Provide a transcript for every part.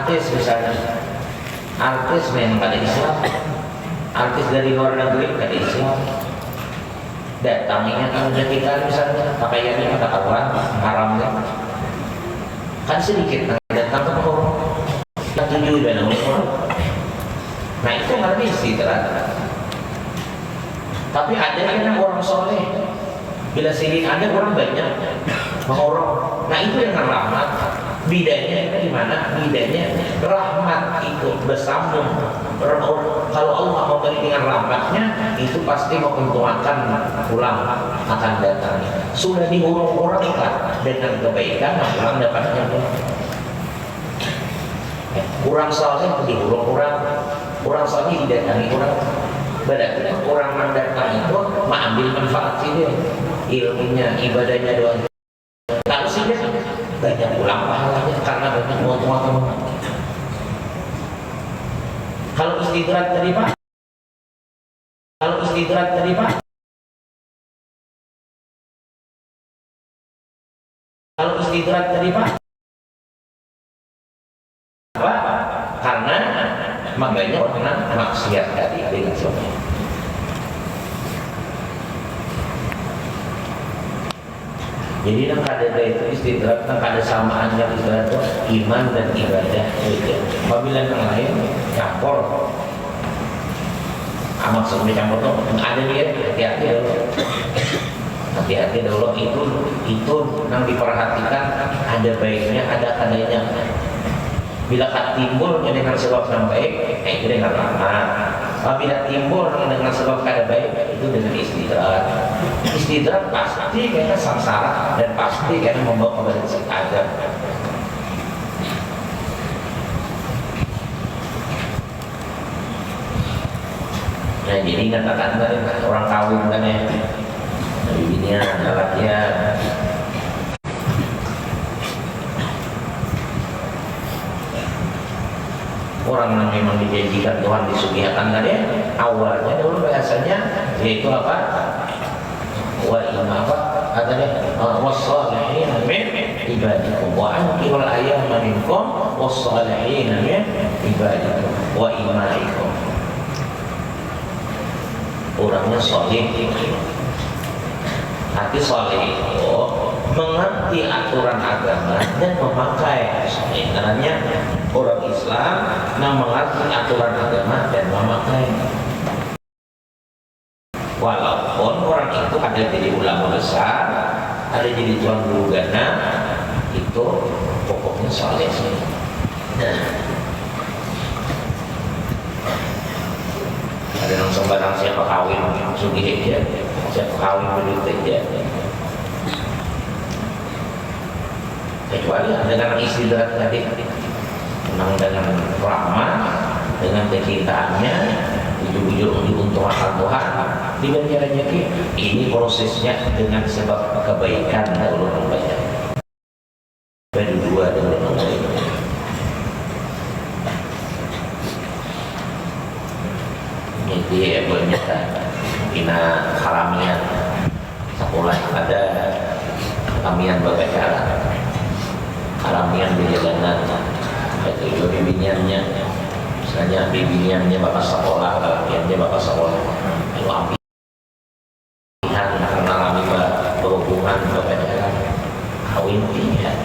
artis misalnya, artis memang pada Islam, artis dari luar negeri pada Islam, datangnya kalau kita misalnya pakaiannya pada kawan haramnya, kan sedikit datang ke orang yang tujuh dan orang, nah itu harus istirahat. Tapi ada yang orang soleh, bila sini ada orang banyak mengorong, nah itu yang rahmat. Bidanya di mana? Bidanya rahmat itu bersambung. Kalau Allah mau beri dengan rahmatnya, itu pasti menguntungkan pulang akan datang. Sudah diurung-urungkan dengan kebaikan, pulang dapatnya kurang saleh diurung-urung, kurang saleh didatangi orang. Berarti orang mendatang itu mengambil manfaat sih ilmunya, ibadahnya doang. Lalu sih banyak pulang pahalanya karena banyak keuntungan. Kalau istidrak tadi Pak, kalau istidrak tadi Pak, kalau istidrak tadi Pak, apa? Karena makanya orang maksiat tadi dengan suami. Jadi nak ada itu istidrak, nak ada samaannya istidrak itu iman dan ibadah itu. Apabila yang lain campur, maksudnya campur itu ada dia hati-hati dulu. Hati-hati dulu itu yang diperhatikan ada baiknya, ada kadanya. Bila timbul dengan sebab yang baik, itu dengan rahmat. Apabila timbul dengan sebab kada baik, itu dengan istidrak. Istidrak pasti kena samsara dan pasti kena membawa kepada azab. Nah jadi katakan orang kawin kan ya, dari bininya, anaknya. Orang yang memang dijanjikan Tuhan disugihakan tadi awalnya dulu bahasanya yaitu apa? Wa imma apa? Katanya wassalihin min ibadikum wa ankihul ayyama minkum wassalihin min ibadikum wa imaikum. Orangnya salih. Hati salih itu mengerti aturan agama dan memakai. Sebenarnya orang Islam yang mengerti aturan agama dan memakai. Walaupun orang itu ada jadi ulama besar, ada jadi tuan guru gana, itu pokoknya saleh sih. Nah, ada yang sembarang siapa kawin sugih aja, siapa kawin beduit aja. Kecuali dengan istidrak tadi, memang dengan rahmat, dengan kecintaannya, jujur-jujur diuntungkan Tuhan, diberi rezeki. Ini prosesnya dengan sebab kebaikan dahulu membayar. Kedua dahulu membayar. Jadi banyak bina haramian sekolah ada haramian berbicara. Haramian di jalanan itu bimbingannya misalnya bimbingannya bapak sekolah latihannya bapak sekolah itu ambihan mengalami berhubungan berpacaran kawin tidak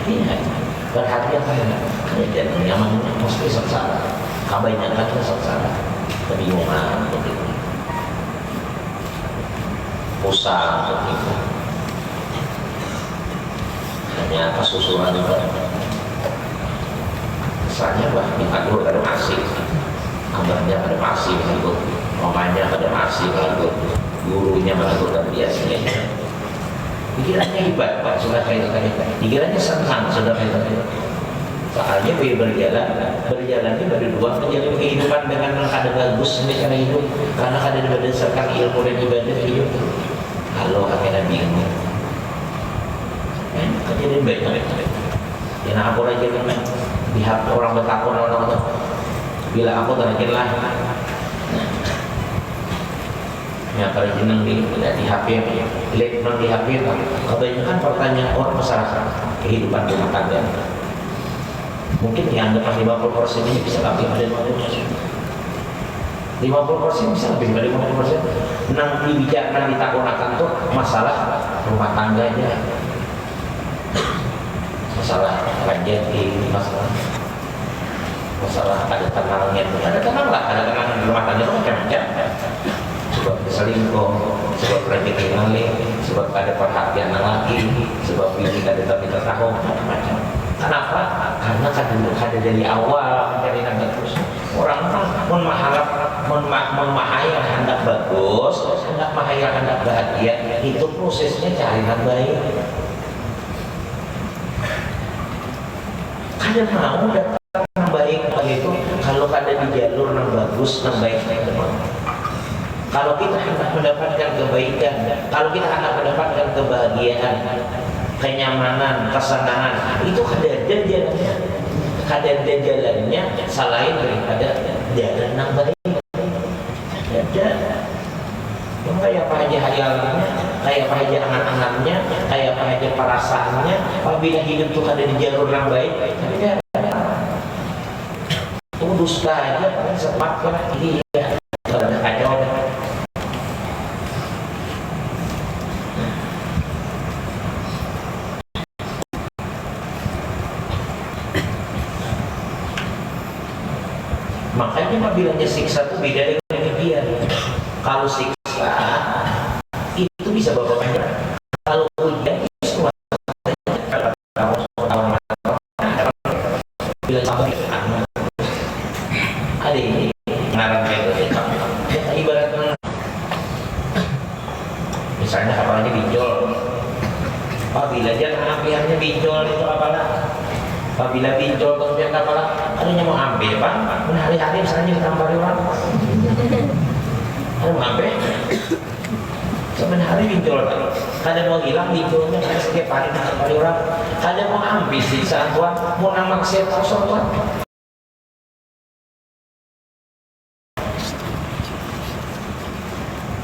berhati-hati dan nyaman mesti sengsara kebanyakan sengsara kebingungan begitu pusat begitu hanya kesusuran juga misalnya bah diatur pada masih kabarnya pada masih begitu mamanya pada masih begitu gurunya begitu dan biasanya pikirannya hebat Pak sudah kayak tadi pikirannya senang sudah kayak tadi soalnya berjalannya berdua menjalin kehidupan dengan kada bagus cara hidup karena kada berdasarkan ilmu dan ibadah hidup kalau akhirnya bingung kejadian baik-baik yang aku lagi pihak orang bertakwa orang itu bila aku terakhir lah yang terjenang di HP elektron di HP kebanyakan pertanyaan orang masyarakat kehidupan rumah tangga Mungkin dianggap 50% ini bisa lebih dari 50%. 50% bisa lebih dari 50%. Nang dibicarakan ditakunakan tuh masalah rumah tangganya, masalah rezeki, masalah ada tenangnya, ada tenang lah, ada tenang di rumah tangga itu macam-macam. Sebab selingkuh, sebab rezeki ngalih, sebab ada perhatian lagi, sebab ini ada tapi tahu macam-macam. Kenapa? Karena kada dari awal dari nanda terus. Orang memahayal hendak bagus, hendak memahayal hendak bahagia, itu prosesnya cari yang baik. Kada mau datang yang baik itu kalau kada di jalur yang bagus, yang baik. Kalau kita hendak mendapatkan kebaikan, kalau kita hendak mendapatkan kebahagiaan, kenyamanan, kesenangan, itu kada ada jalannya. Kada ada jalannya selain daripada jalan yang baik. Ada yang kayak apa aja hayalnya, kayak apa aja angan-angannya, kayak apa aja perasaannya. Apabila hidup itu kada di jalur yang baik, tapi dia dusta aja, sempat kan ini ya, kada kacau. Makanya apabila siksa itu beda dengan dia. Kalau siksa itu bisa bawa panjang. Kalau ujian itu semua bila sampai ada ini ngarang kayak ibaratnya misalnya kapalnya pinjol. Apabila dia pengambilannya pinjol itu apalah. Apabila pinjol kemudian apalah, adanya mau ambil pak, hari-hari misalnya ditambah orang, ada mau ambil, sebenarnya pinjol, kada mau hilang pinjolnya, kada setiap hari ditambah orang, kada mau ambil sisa tuan, mau nama kesel kosong tuan.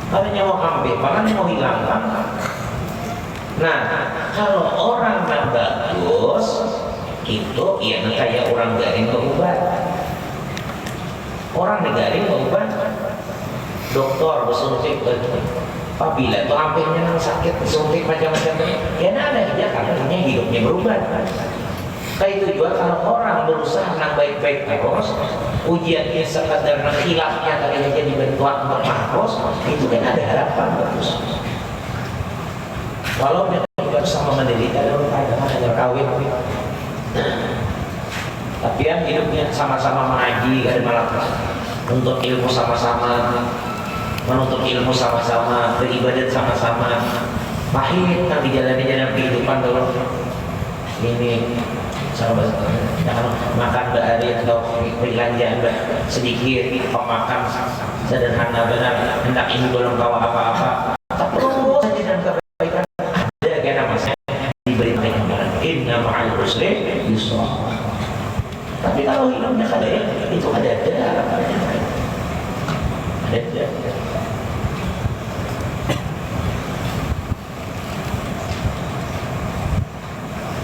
Adanya mau ambil, makanya mau hilang kan? Nah, kalau orang yang bagus itu ya kayak orang garing berobat. Orang negaring berobat, dokter bersuntik, apabila itu hampirnya nang sakit bersuntik macam-macam, ya ada aja katanya hidupnya berubah. Kayak itu juga kalau orang berusaha nang baik-baik terus, ujiannya sekadar nang hilafnya tadi aja dibentuk terus, itu kan ada harapan terus. Kalau dia sama menderita, lalu ada kawin. Tapi yang hidupnya sama-sama mengaji, ada malah untuk ilmu sama-sama, menuntut ilmu sama-sama, beribadat sama-sama, pahit nanti jalan-jalan kehidupan dulu. Ini sahabat, jangan makan bahari atau belanjaan sedikit, pemakan sederhana benar, hendak ibu belum tahu apa-apa. Tak perlu saja dalam kebaikan ada kena masanya diberi peringatan. Inna ma'al usri yusra. Tapi kalau hidupnya kada itu ada.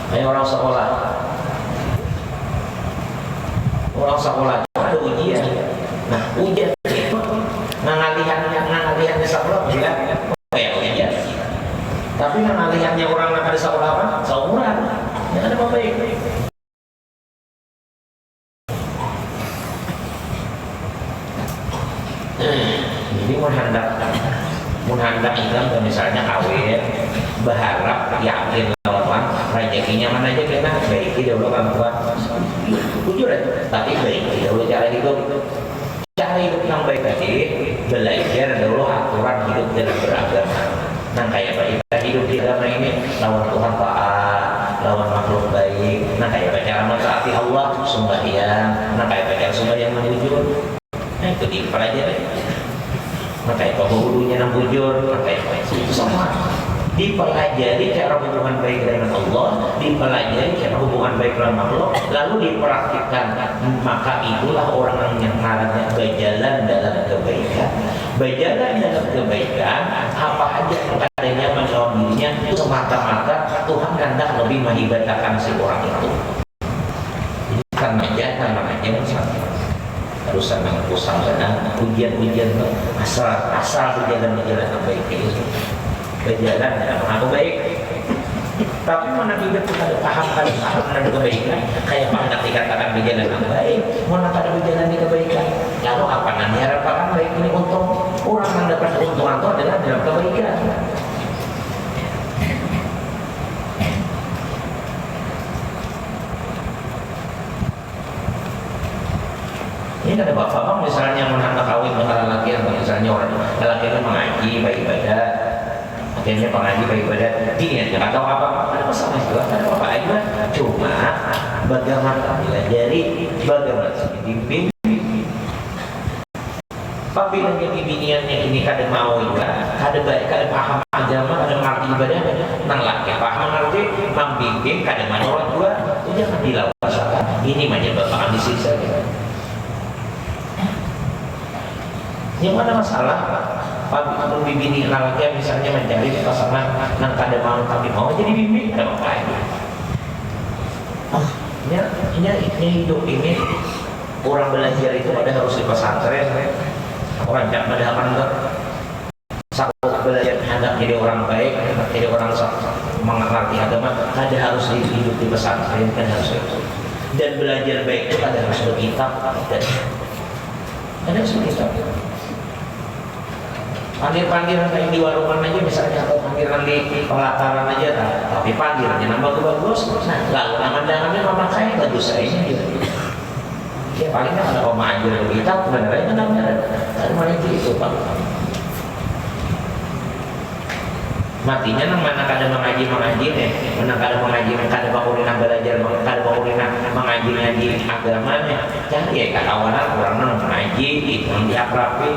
Kayak orang sekolah ada ujian. Nah ujian itu ngalihannya sekolah bilang kayak ujian. Tapi ngalihannya orang yang ada sekolah apa? Seumuran. Ya ada apa baik. Jadi menhandak Islam misalnya kawin berharap yakin lawan rezekinya mana aja kena baiki dahulu orang tua jujur aja tapi baiki dahulu cara hidup yang baik tadi belajar dahulu aturan hidup dalam beragama. Nah kayak kita hidup di agama ini lawan Tuhan taat, lawan makhluk baik. Nah kayak cara mentaati Allah sembahyang. Nah kayak cara sembahyang menjujur. Nah itu dipelajari. Maka itu hulunya nang bujur, maka itu sama. Dipelajari cara hubungan baik dengan Allah, dipelajari cara hubungan baik dengan makhluk, lalu dipraktikkan. Maka itulah orang yang ngarannya berjalan dalam kebaikan. Berjalan dalam kebaikan, apa aja adanya menjawab dirinya itu semata-mata Tuhan hendak lebih mengibadahkan si orang itu. pesantren. Terus senang pusang sana ujian-ujian asal berjalan yang baik itu berjalan yang baik. Tapi mana kita paham mana kebaikan kayak mana dikatakan berjalan yang baik, mana kada berjalan di kebaikan. Lalu apa nanti harapan baik ini untung orang yang dapat keuntungan itu adalah dalam kebaikan. Ini ada bapak misalnya menambah kawin dengan laki atau misalnya orang laki itu mengaji baik ibadah, akhirnya pengaji baik ibadah, ini ya atau apa ada masalah juga, ada apa aja. Cuma bagaimana dilajari, bagaimana dibimbing. Apabila jadi biniannya ini kada mau ibadah, kada baik, kada paham agama, kada mengerti ibadah, nang laki paham mengerti, membimbing, kada mau orang tua, itu jangan dilakukan. Ini menyebabkan disiksa. Yang mana masalah? Pabrik bini laki misalnya mencari pasangan nang kada mau tapi mau jadi bimbing, ada apa ini? Ini hidup ini orang belajar itu pada harus di pesantren. Orang jangan pada menganggap sakit belajar hendak jadi orang baik, hendak jadi orang mengerti agama, kada harus hidup di pesantren, kan harus itu. Dan belajar baik itu kada harus berkitab, dan ada harus berkitab. Panggil-panggilan kayak di warungan aja misalnya, atau panggilan di pelataran aja, tapi panggilannya nambah bagus. Nah, lalu nama-namanya mama saya bagus saya gitu. Ya palingnya ada pemaju kita sebenarnya namanya ada mana itu Pak. Matinya nang mana kada mengaji nih, mana kada mengaji, kada bakulina belajar, kada bakulina mengaji agama nih. Jadi ya kawan orang nang mengaji itu yang diakrapi.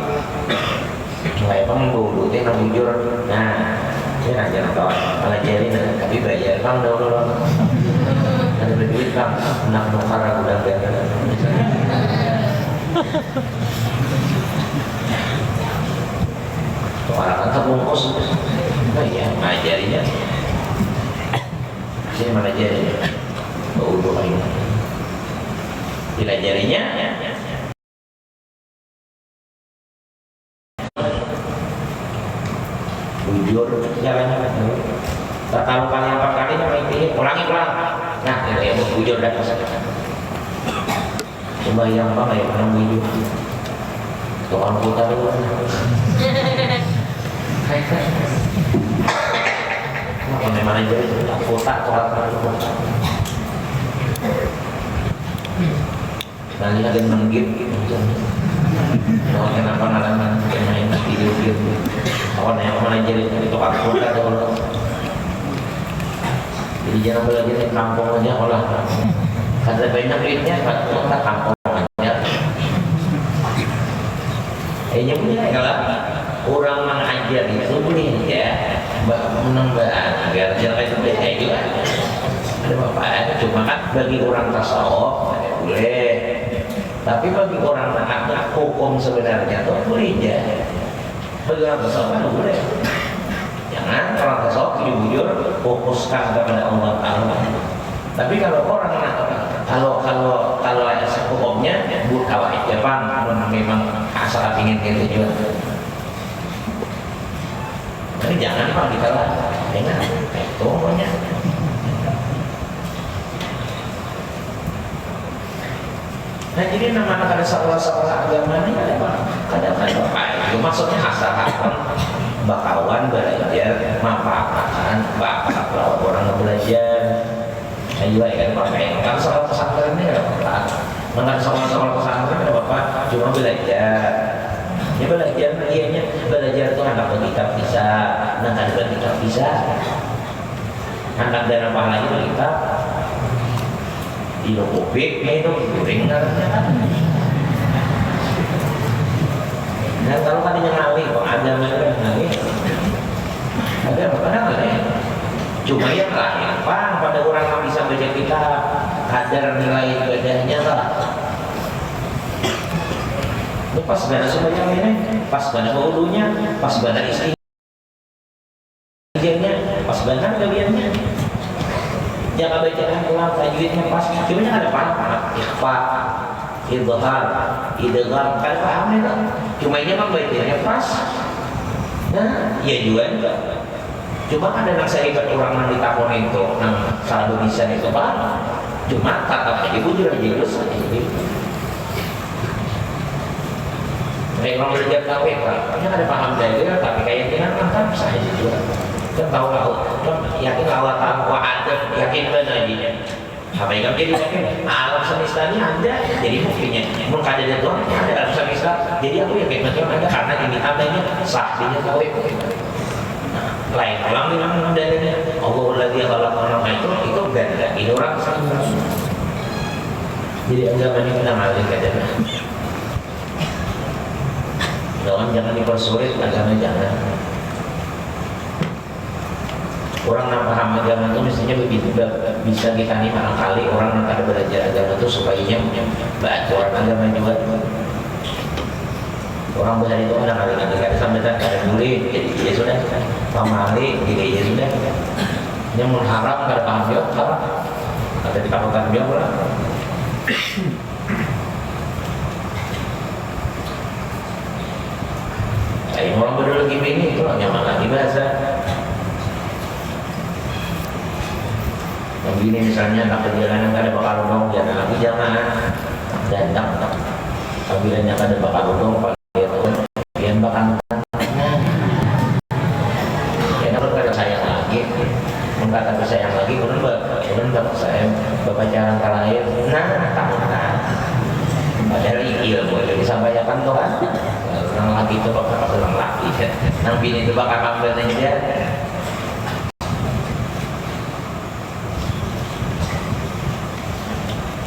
Mulai dulu teh nang bujur. Nah, dia aja kawan, pelajari tapi bayar bang dulu. Ada berduit bang, nak nukar aku udah bayar. Orang kata bungkus, nah ya mengajarinya. Sini mengajarinya, udah ini. Dilajarinya. Bujur jalan-jalan dulu. Kalau kalian 4 kali sama ini ulangi. Nah, itu ya bujur dan pasal. Coba yang apa ya orang bujur. Tuhan kita dulu. Kalau memang aja itu kota atau apa itu. Nanti ada menggit gitu. Oh, kenapa nalaman main video awal yang mana jadi itu aku kan kalau jadi jangan belajar di kampung aja olah karena banyak duitnya kita kampung aja punya kalau orang mengajar itu boleh ya menambah agar jangan itu beda juga ada apa cuma kan bagi orang tasawuf boleh. Tapi bagi orang anak hukum sebenarnya itu boleh ya. Bagi orang tasawuf kan boleh. Jangan orang tasawuf bujur fokuskan kepada Allah Taala. Tapi kalau orang kalau hukumnya bukan kawaid Jepang, kalau memang asal ingin gitu juga. Tapi jangan pak kita lah, jangan itu pokoknya. Nah jadi nama ada sekolah agama ini ada apa? Itu maksudnya asal bakawan belajar, manfaatkan bakat orang belajar. Ayo ya kan pakai. Kalau sekolah pesantren ini ada apa? Mengenai sekolah pesantren ada apa? Cuma belajar. Ya belajar, ianya belajar itu anak berkitab bisa, anak ada berkitab bisa, anak dan apa lagi berkitab. Di lokopik itu goreng kan. Dan kalau kan yang ngalih, kok ada mereka ngalih, ada apa ngalih? Cuma yang lain, pada orang yang bisa baca kita kadar nilai ibadahnya lah. Itu pas pada semuanya ini, pas pada wudhunya, pas pada istrinya, pas pada kaliannya. Jangan bacaan ulang tajwidnya pas, cuma ada apa? idhar, idgham, kan paham ya? Cuma ini memang baiknya pas. Nah, iya juga enggak. Cuma ada yang saya ibat orang yang ditakon itu, yang salah bisa itu pak. Cuma tatapnya ibu juga jelas. Kayak orang kerja KPK, kan ada paham dari tapi kayak kan saya juga. Kan tahu yakin Allah tahu ada, yakin benar aja. Apa yang jadi yakin? Alam semesta ini ada, jadi buktinya. Mau kada ada Tuhan, ada alam semesta. Jadi aku yakin betul ada karena ini adanya saksinya tahu. Lain orang memang dalilnya Allah lagi kalau orang itu beda. Ini orang jadi agama ini kita ngalir kadang. Jangan dipersulit agama, jangan. Orang yang paham agama itu mestinya bisa kita nih barangkali orang yang kada belajar agama itu supaya baca orang agama juga. Orang besar itu ada kali kada sampai tak ada boleh, jadi ya sudah pamali, jadi ya sudah. Yang mengharap kada paham dia, ada ditakutan dia pula. Kayak orang berdua lagi ini itu nyaman lagi bahasa. Yang begini misalnya nak perjalanan kada bakal dong, jangan lagi jangan datang. Apabila kada bakal dong, pakai pian bakal. Ya kalau kada sayang lagi, mengkata sayang lagi, kemudian bapak saya bapak jalan kalair, tahunan. Padahal ilmu itu disampaikan tuh kan. Orang laki itu kok orang laki kan. Nang bini itu bakal ambil aja.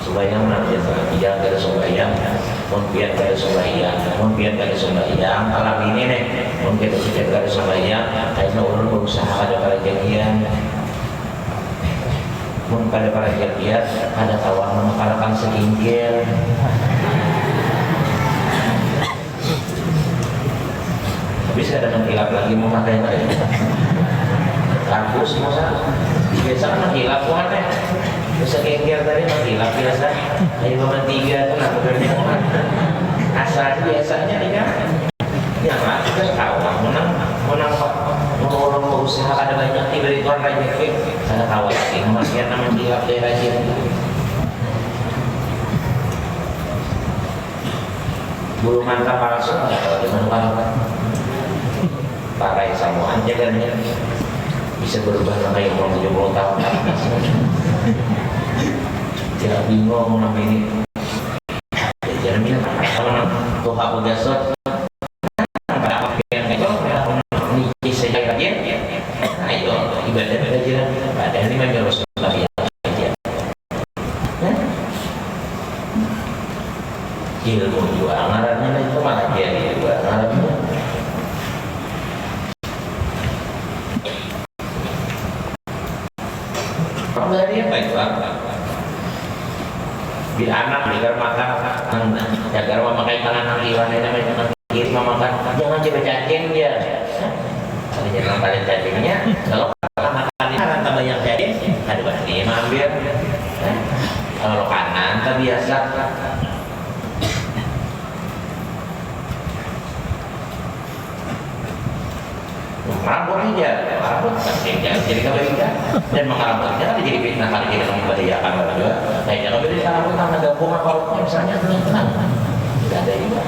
Sembahyang nanti tidak ada sembahyang, mungkin ada sembahyang, mungkin ada sembahyang. Alam ini nih, mungkin tidak ada sembahyang. Karena orang berusaha ada para jadian, mungkin pada para jadian ada kawan mengalahkan segingkir. Bisa ada menghilap lagi mau pakai lagi. Kampus masa biasa kan menghilap mana? Bisa kengkir tadi menghilap biasa. Ayo baman 3 itu nak bekerja asal biasanya tidak. Yang lain kan kawan menang orang berusaha ada banyak diberi Tuhan rezeki. Ada kawan lagi makin menghilap dari rajin. Bulu mantap palsu atau gimana pakai samuan kan bisa berubah sampai umur 70 tahun. Jangan bingung nama ini. Jangan bilang tuh aku gasot. Apa yang itu? Ini saya lagi. Ayo ibadah aja. Padahal ini memang Rasulullah ya. Ilmu juga ngarannya itu malah dia juga ngarannya. Dari apa itu? Bila anak agar makan, agar memakai tangan iwan ini namanya kiri memakan, jangan coba cacing dia. Kalau jangan paling cacingnya, kalau makan ini kan tambah yang cacing, ada bani mampir. Kalau kanan tak biasa. Rambut aja, rambut jadi kebaikan dan mengarambutnya kan jadi fitnah kali kita membahayakan juga. Kayaknya kalau dari rambut kan ada bunga kalau misalnya tenang, tidak ada juga.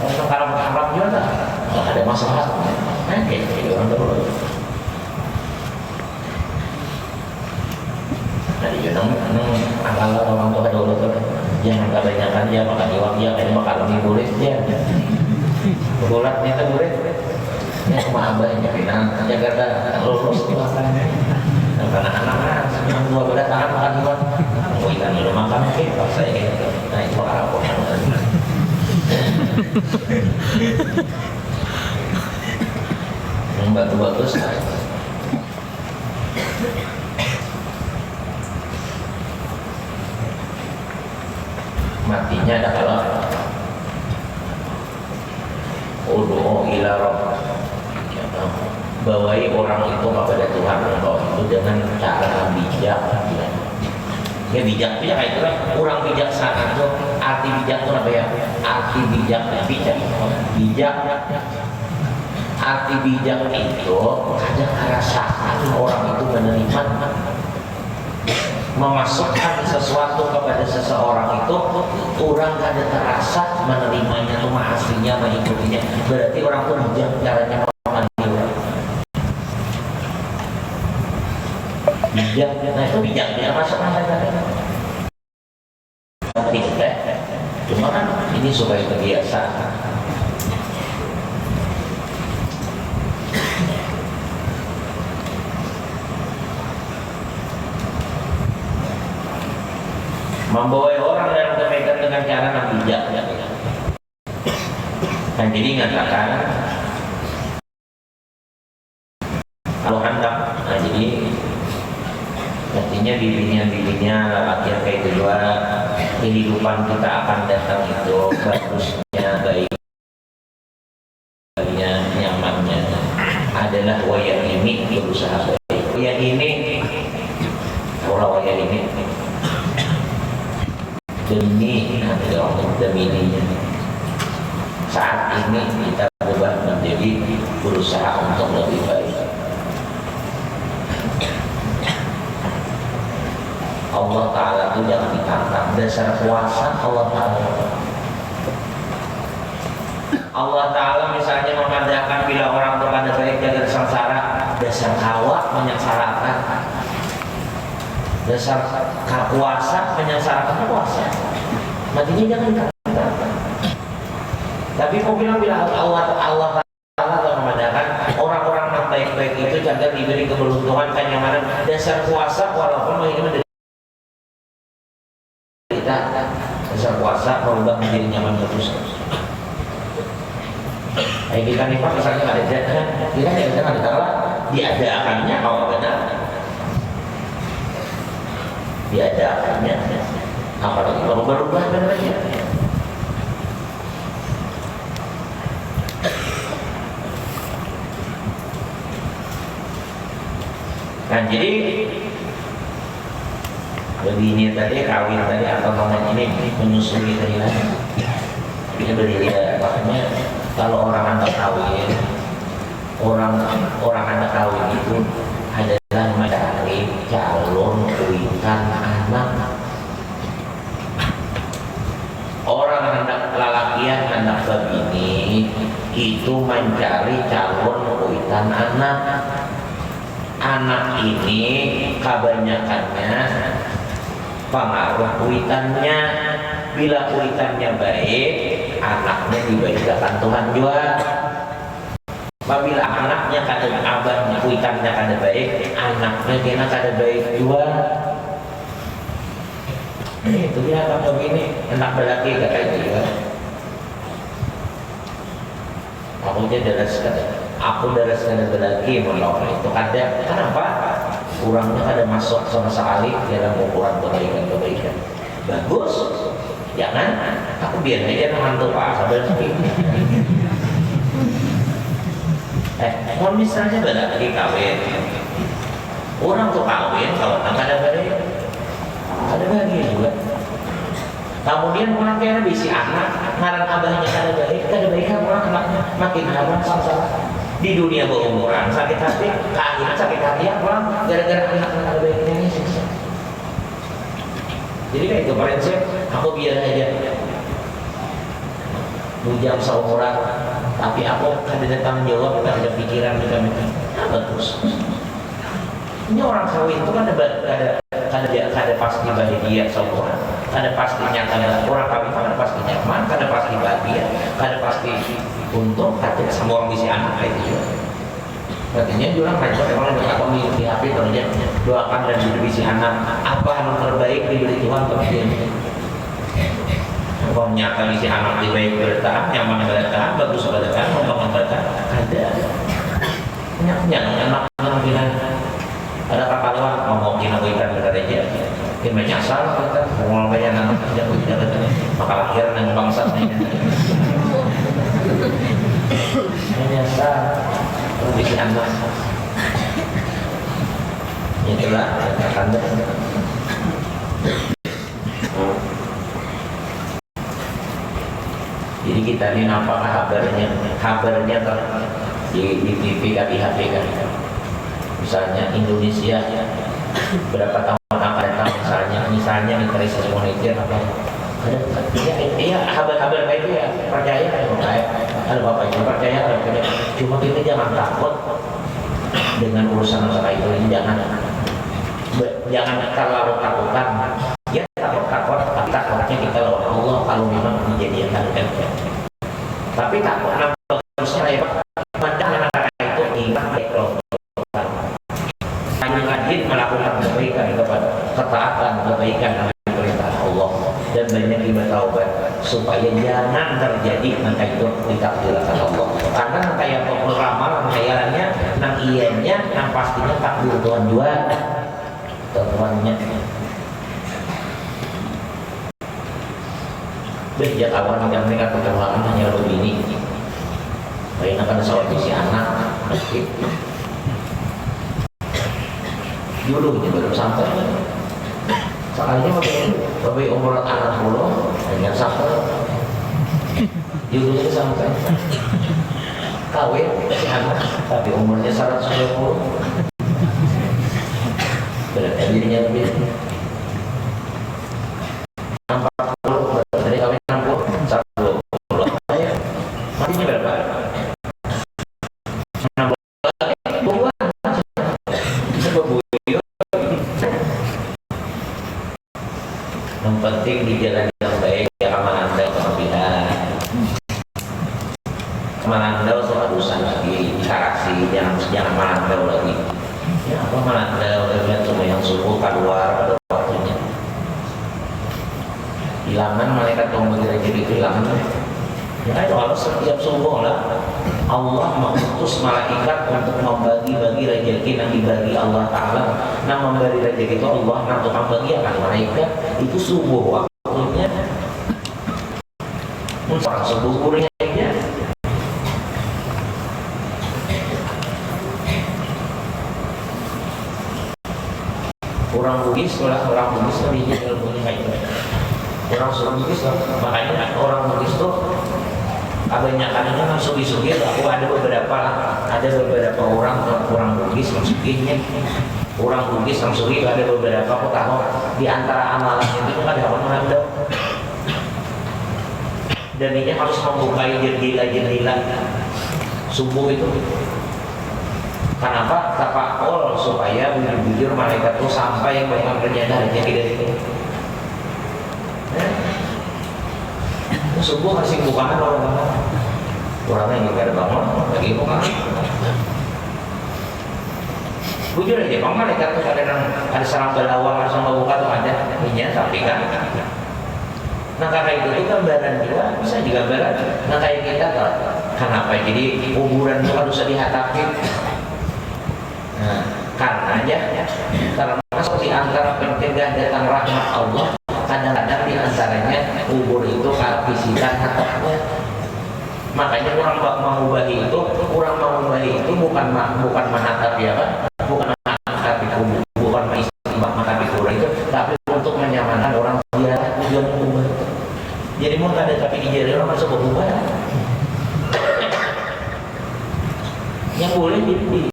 Kalau rambut juga nggak ada masalah. Kayak orang terlalu. Jadi jangan akal orang tua dulu tuh jangan kebanyakan dia makan iwak dia kayak makan mie bulat dia. Bulatnya itu bulat. Ya cuma abahnya pinang Jakarta lulus di makannya karena anak-anak yang 12 tahun makan iwan mau ikan dulu makan pas saya gitu nah itu apa yang bagus matinya ada kalau udu'u ila rabb bawai orang itu kepada Tuhan Allah itu dengan cara bijak. Ya bijak kayak itu lah. Orang bijaksana itu arti bijak itu apa ya? Arti bijak, bijak. Arti bijak itu ada kerasaan orang itu menerima, memasukkan sesuatu kepada seseorang itu, orang ada terasa menerimanya itu aslinya, mengikutinya. Berarti orang itu bijak caranya memahami orang. Bijak, nah itu bijaknya masuk tadi. Cuma kan ini supaya kebiasaan. Membawa orang dalam kebaikan dengan cara yang bijak. Dan jadi mengatakan kalau hendak, nah jadi artinya bibinya laki yang kayak kedua, kehidupan kita akan datang itu bagusnya, baiknya, nyamannya adalah wayang ini berusaha baik. Wayang ini, orang wayang ini demi ininya. Saat ini kita berubah menjadi berusaha untuk lebih baik. Allah Ta'ala itu jangan ditantang. Dasar kuasa Allah Ta'ala. Allah Ta'ala misalnya memandangkan bila orang berkata baik dari sengsara, dasar hawa menyengsarakan. Dasar kuasa menyengsarakan kuasa. Matinya jangan ditantang. Tapi mau bilang bila Allah Ta'ala memandangkan orang-orang yang baik-baik itu jangan diberi keberuntungan, kenyamanan, dasar kuasa walaupun menjadi dasar kuasa merubah menjadi nyaman terus. Kita nih Pak misalnya nggak ada jalan, kita nggak ada taruh, diadakannya kalau benar, diadakannya, apalagi kalau berubah benar aja. Nah jadi begini tadi kawin tadi atau momen ini menyusui tadi lah. Dia berdiri makanya kalau orang anak kawin, orang anak kawin itu adalah mencari calon kuitan anak. Orang anak lelakian anak begini itu mencari calon kuitan anak. Anak ini kebanyakannya pengaruh kuitannya. Bila kuitannya baik, anaknya dibaikkan Tuhan juga. Apabila anaknya kada abahnya kuitannya kada baik, anaknya kena kada baik juga. Itu dia kalau begini, anak lelaki kayak juga. Aku daras kada lelaki menolak itu kada. Kenapa? Kurangnya ada masuk sama sekali dalam ukuran kebaikan. Bagus, jangan aku biar aja hantu Pak sabar sedikit. Kalau misalnya lagi kawin, orang tuh kawin kalau tak ada bagi juga. Kemudian orang kena bisi anak, ngaran abahnya kada baik kan orang anaknya makin haram sama di dunia berumuran sakit hati, keakhiran sakit hati ya orang gara-gara anak kada baiknya ini siksa. Jadi kayak itu prinsip, aku biar aja bujang seumuran, tapi aku kada ada tanggung jawab, kada ada pikiran juga macam bagus. Ini orang kawin itu kan ada pasti bahagia seumuran, kada pastinya kada orang kawin kada pasti nyaman, kada pasti bahagia, kada pasti untung, kada sama orang bisi anak itu juga. Artinya juga mereka memang berkata di HP terus doakan dan diberi si anak apa yang terbaik diberi Tuhan kemudian. Kalau nyata si anak dibaik bertahan, nyaman bertahan, bagus bertahan, membangun bertahan, ada. Punya anak yang bilang ada kapalwan ngomong kita berikan berkata aja. Kita menyasar kita mau banyak anak tidak maka lahir dengan bangsa ini. Menyasar. Bisa anak itulah katakan Jadi kita ini nampak kabarnya di TV kan, di HP kan. Misalnya Indonesia berapa tahun akan datang, misalnya krisis moneter apa, iya kabar-kabar kayak itu ya percaya, ada bapak itu percaya, cuma kita jangan takut dengan urusan masalah itu, jangan terlalu takutan. Ya takutnya kita lawan Allah kalau memang dijadikan kan. Tapi takut terusnya ya padahal itu iman rajin melakukan kebaikan kepada ketaatan kebaikan dengan perintah Allah dan banyak ibadah taubat supaya jangan terjadi nanti itu ditakdirkan Allah. Karena kayak ramal khayalannya nang ianya nang pastinya takdir Tuhan juga Tuhannya. Sejak awal yang mereka pertemuan hanya begini, baik akan seorang si anak, dulu ini belum sampai. Soalnya bapak umur anak pulau hanya sampai, dulunya sampai, kawin si anak, tapi umurnya 120, berarti dirinya lebih. Yang penting di jalan yang baik, jangan menandau kelebihan, menandau soal dosa lagi, interaksi, jangan menandau lagi. Ya apa menandau, lihat semua yang subuh keluar pada waktunya. Hilangan malaikat pembagi rezeki itu hilangan. Ya itu Allah setiap subuh lah. Allah mengutus malaikat untuk membagi-bagi rezeki yang dibagi Allah Ta'ala. Nah membagi rezeki itu Allah, nah tukang bagian malaikat itu subuh waktunya. Orang subuh kurangnya aja. Orang Bugis, orang Bugis lebih jadi ilmunya kayak itu. Orang Bugis makanya orang Bugis tuh kebanyakannya kan sugi-sugi. Aku ada beberapa orang Bugis yang sugihnya, orang Bugis yang sugi ada beberapa. Aku tahu di antara amalannya itu ada orang menandau, dan ini harus membukai jendela subuh itu. Kenapa? Tafakul supaya bujur malaikat itu sampai dengan ternyata rezeki dari itu. Subuh masih bukan orangnya nggak ada bangun lagi bukan. Bujur aja, bang malaikat tuh ada sarang belawang langsung membuka tuh ada minyak tapi kan. Nah karena itu gambaran juga bisa digambaran. Nah kayak kita kenapa jadi kuburan itu harus dihadapi? Nah karena di antara pencegah datang rahmat Allah, kadang-kadang di antaranya kubur itu kapasitas hatapnya. Makanya orang mengubahi itu bukan menghadapi apa? Bukan menghadapi kubur, bukan menghadapi kubur itu, tapi untuk menyamankan orang dia tujuan kubur. Jadi mau ada tapi di jari orang masuk kubur. Yang boleh di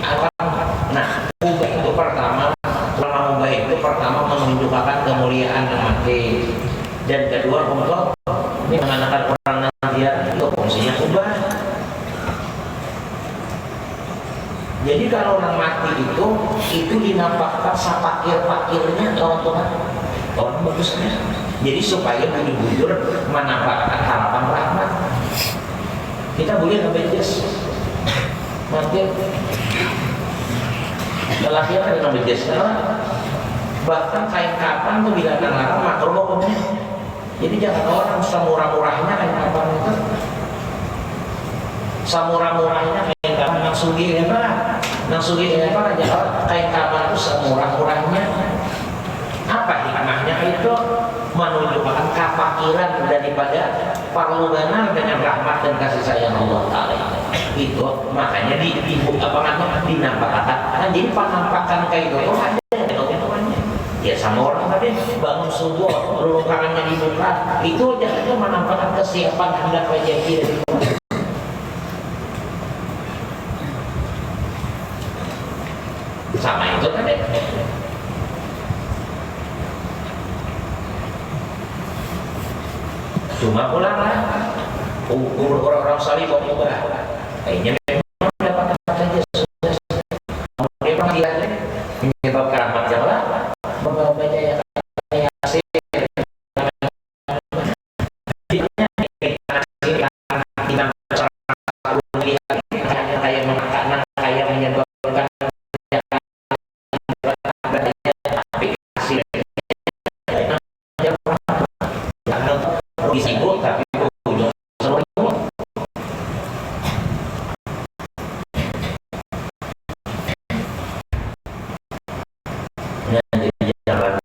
alam. Nah, kubur itu pertama, menunjukkan kemuliaan yang mati, dan kedua untuk ini mengatakan orang nantian itu fungsinya ubah. Jadi kalau orang mati itu dinampakkan sapakir-pakirnya lawan Tuhan, orang bagusnya. Jadi supaya bujur menampakkan harapan rahmat. Kita boleh ngebejes mati lelaki ada ngebejes bahkan kain kapan tuh bila larang makruh hukumnya. Jadi jangan orang semurah-murahnya kain kapan itu, semurah-murahnya kain kapan nang sugi apa aja kain kapan itu semurah-murahnya. Apa hikmahnya? Itu menunjukkan kefakiran daripada perlu benar dengan rahmat dan kasih sayang Allah Ta'ala. Itu makanya dinampakkan. Nah, jadi penampakan kayak itu ada. Ya sama orang tadi bangun subuh, belum tangannya dibuka, itu aja menampakkan kesiapan hendak rezeki dari Tuhan. Sama itu tadi. Cuma pulanglah orang-orang salih bawa mubah. Kayaknya memang dapat saja sudah. Dia panggilannya menyebabkan rahmat yang lama. Baca yang hasil kayak menyebabkan disinggung tapi ujung seluruh. Jangan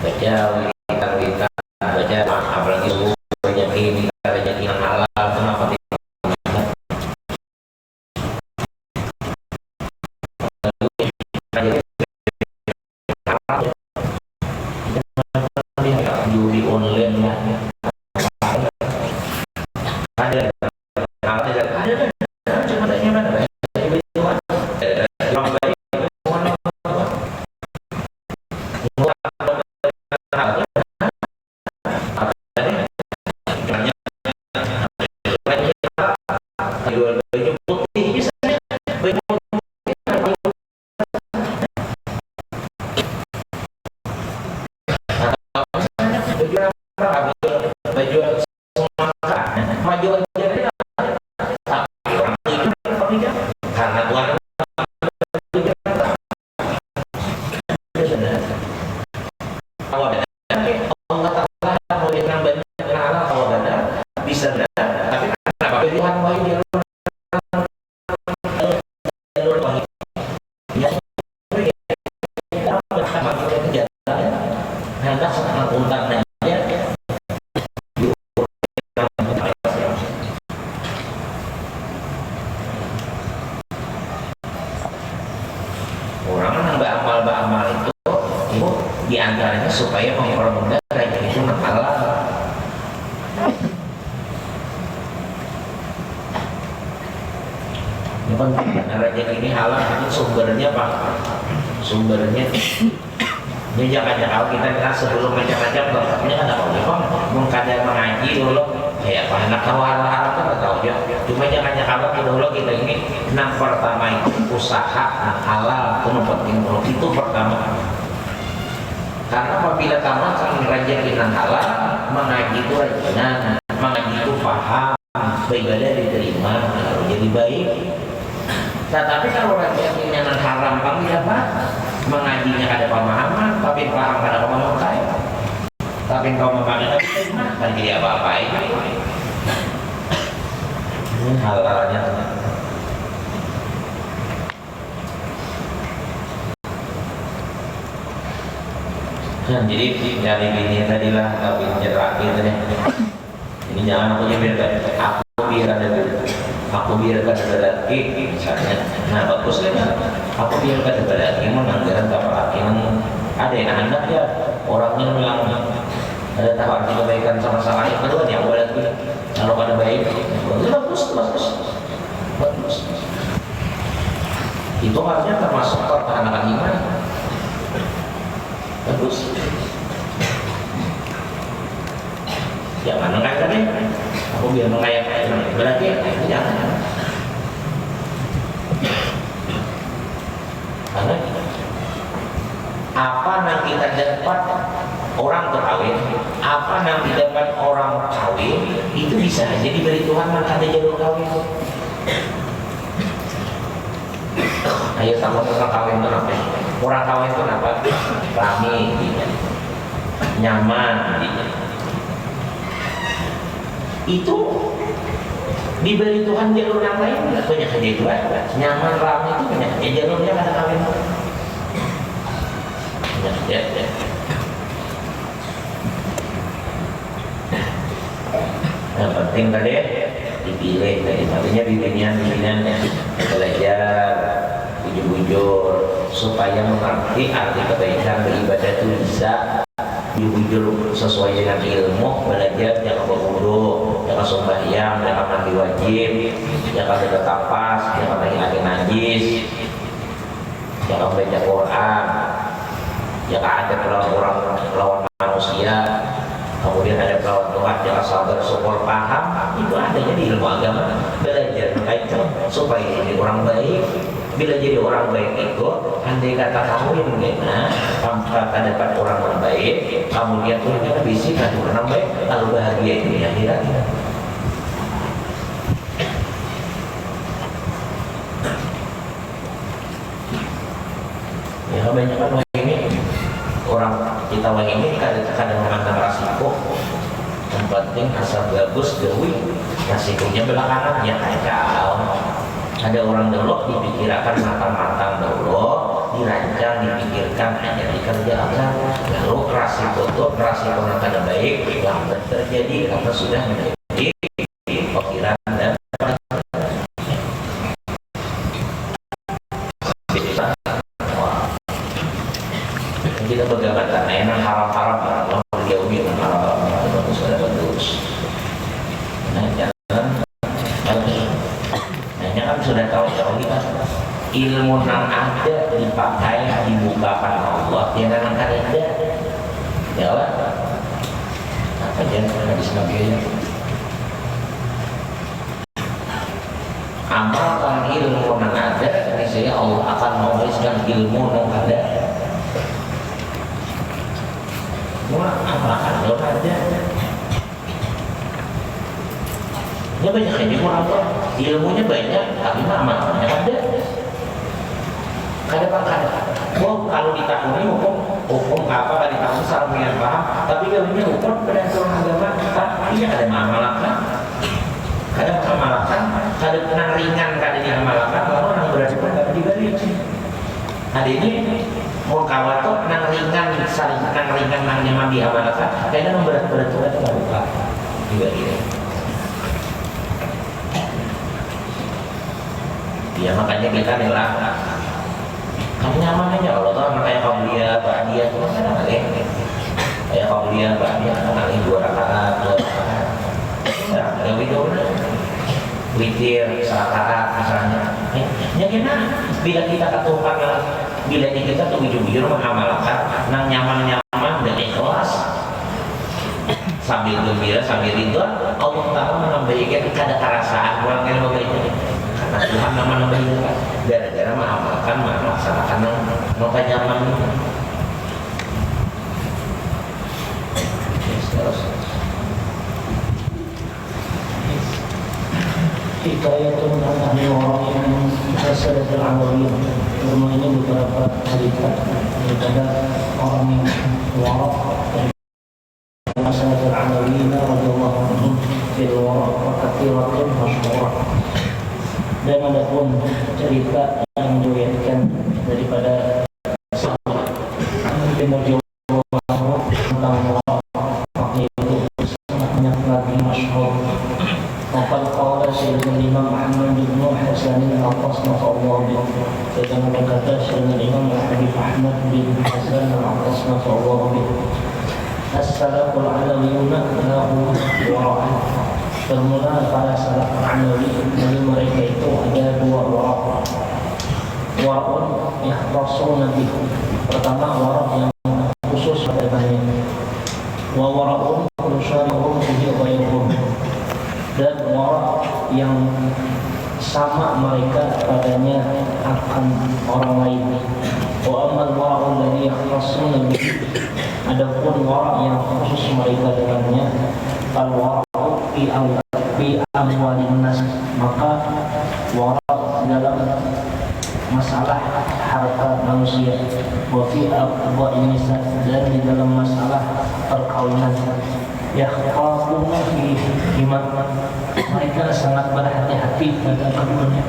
baca witan-witan, baca apalagi rezeki yang halal, kenapa tidak? Judi online ada cuma tanya mana jual baju putih bisa baju maju aja tapi orang itu karena Tuhan Allah Ta'ala mau banyak halal kalau benar bisa benar tapi kenapa Tuhan mau jalur wahid hendak sangat untangnya orang nambah amal itu diantaranya supaya mempermudah rezeki itu halal. Ini penting karena rezeki ini halal itu sumbernya apa? Sumbernya ini jangan kita sebelum macam-macam bakatnya kan apa memang mengkajar mengaji dulu kayak apa anak haram kan tahu ya cuma jangan dulu kita ini pertama itu usaha halal itu penting itu pertama karena apabila kamu akan rezeki halal mengaji itu rezekinya mengaji itu paham beribadah diterima jadi baik. Tetapi kalau rezekinya haram kamu tidak paham mengajinya ada pemahaman tapi paham ada pemahaman lain tapi kau memahami kan jadi apa-apa ini halalnya kan jadi dari ini tadilah tapi jerak gitu deh ini jangan aku biarkan aku biarkan ada lagi misalnya nah bagus kan aku biarkan ada lagi menganggaran laki ada yang anak ya orangnya bilang ada tawaran kebaikan sama-sama yang kedua yang boleh kalau pada baik bagus itu harusnya termasuk pertahanan iman bagus jangan mengkaitkan deh aku biar mengkaitkan berarti jangan karena apa yang kita dapat orang berkawin apa yang didapat orang kawin itu bisa aja diberi Tuhan maka ada jalur kawin. Ayo sama tentang kawin itu apa? Orang kawin itu apa? Rame, nyaman, itu diberi Tuhan jalur yang lain nggak banyak aja juga nyaman rame itu banyak aja jalurnya kata kawin ya. Yang penting tadi dipilih tadi artinya bibinyan belajar bujur-bujur supaya mengerti arti kebaikan beribadah itu bisa diwujud sesuai dengan ilmu, belajar jangan berwudu, jangan sembahyang, jangan mandi wajib, jangan berkata pas, jangan lagi najis, jangan baca Quran, jangan ada orang lawan manusia, kemudian ada pelawan Tuhan, jangan sabar, syukur, paham, itu ada jadi ilmu agama, belajar itu supaya jadi orang baik. Bila jadi orang baik itu, andai kata kamu yang mengenal, tanpa dapat orang yang baik, kamu lihat punya visi kan orang baik, lalu bahagia itu yang tidak. Ya banyak kan ini orang kita ini kadang memandang resiko. Yang penting asal bagus dewi, resikonya belakangan ya kacau. Ada orang dulu dipikirkan matang-matang dulu, dirancang, dipikirkan, hanya dikerjakan. Lalu resiko yang kada baik yang terjadi karena sudah menjadi pikiran dan kita pegangan enak haram-haram Allah menjauhi haram-haram bagus sudah bagus. Kan sudah tahu kita ilmu yang ada dipakai dibukakan Allah yang kan ada ya apa jangan habis nabinya amalkan ilmu yang ada ini saya Allah akan mewariskan ilmu yang ada amalkan yang ada. Ya banyak yang dimurah ilmunya banyak, tapi amalnya ada. Kadang-kadang, kalau ditakuni hukum apa kan ditakuni secara yang paham, tapi ilmunya hukum berdasarkan agama, tapi ada amalkan. Kadang amalkan, kadang kena ringan, kadang amalkan, lalu yang berarti pun dapat dibalik. Ada ini mau kawat tuh nang ringan, saling nang ringan nang nyaman diamalkan, kadang berat-berat itu ada lupa dibalik. Ya makanya kita adalah kamu nyaman aja kalau tuh kayak kamulia bahagia cuma kan ada kayak kamulia bahagia kan ada 2 rakaat ya ada witir 1 rakaat misalnya ya kena bila kita ketukan bila kita tuh bujur-bujur mengamalkan nang nyaman-nyaman dan ikhlas sambil gembira sambil itu Allah Ta'ala menambahkan kada kerasaan orang yang membaiknya. Karena Tuhan nama-nama itu kan gara-gara mengamalkan, melaksanakan nota nyaman itu. Terus hikayat tentang orang yang berasal dari Al-Awiyah. Rumah ini beberapa cerita daripada orang yang warak dari berasal dari Al-Awiyah radhiyallahu anhu fil warak wa katsiratun masyhurah. Dan ada pun cerita yang diriwayatkan daripada sahabat bin Rasulullah tentang waktu itu sangat lagi masyhur. Waqad qala Sayyidina Imam Ahmad bin Hasan al-Qasmi radhiyallahu anhu, dan berkata Sayyidina Imam Ahmad bin Hasan al-Qasmi radhiyallahu anhu, as-salaful alawiyuna lahu wara'an. Bermula para salaf Alawi dari mereka itu ada 2 warak. Warakun yakhtasuna bihi. Pertama warak yang khusus padanya. Wa warakun yushari'uhum bihi ghairuhum. Dan warak yang sama mereka padanya akan orang lain. Wa ammal warakul ladzi yakhtasuna bihi. Adapun warak yang khusus mereka dengannya al-warak fi amwalin nas, maka warak dalam masalah harta manusia, wa fi abwa'in nisa, dan di dalam masalah perkawinan. Yakhafuna fi iman, mereka sangat berhati-hati dalam keduanya.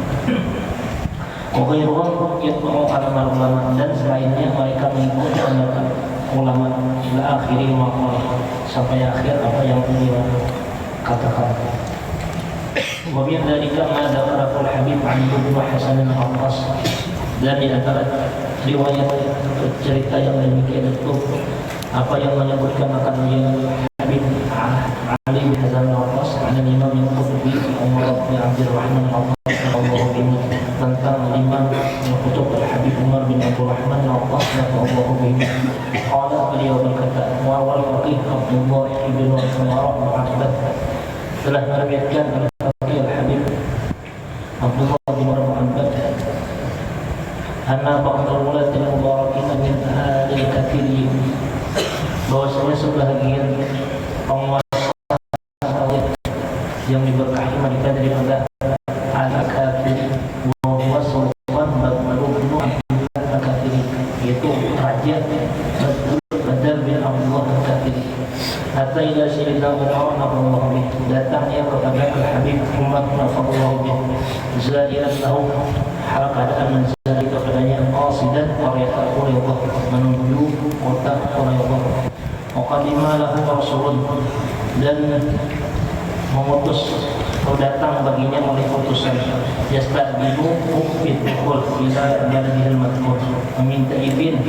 Wa ghairuhum yatba'u kalam ulama, dan selainnya mereka mengikuti pendapat ulama ila akhiri maqal, sampai akhir apa yang beliau katakan. Wabian dari kama dzakarahu Habib an Ibnu Hasan al-Qas, dan di antara riwayat cerita yang demikian itu apa yang menyebutkan akan Habib Ali bin Hasan al-Abbas ada Imam yang Qutbi Umar bin Abdul Rahman al-Abbas tentang Imam yang kutub Habib Umar bin Abdul Rahman al-Abbas radhiyallahu anhu. Qala beliau berkata, wa wal faqih Abdullah bin Umar bin Abbas telah meriwayatkan oleh Faqih al-Habib Abdullah bin Umar bin Abbas anna ba'dal wulatil mubarakin min ahli kathir bahwasanya sebahagian penguasa yang diberkahi mereka daripada anak kafir wa sultan Badru al-Kafir, yaitu raja Badr bin Abdullah al-Kafir. Hatta ila sayyidina Umar radhiyallahu anhu, datangnya kepada Al-Habib Umar radhiyallahu anhu zairan lahu, hal keadaan menzari kepadanya qasidan qaryatan Quraybah, menuju kota Quraybah. Waqadima lahu rasulun, dan mengutus atau datang baginya oleh utusan yastadbiru bil dukhul ila baladil madhkur, meminta izin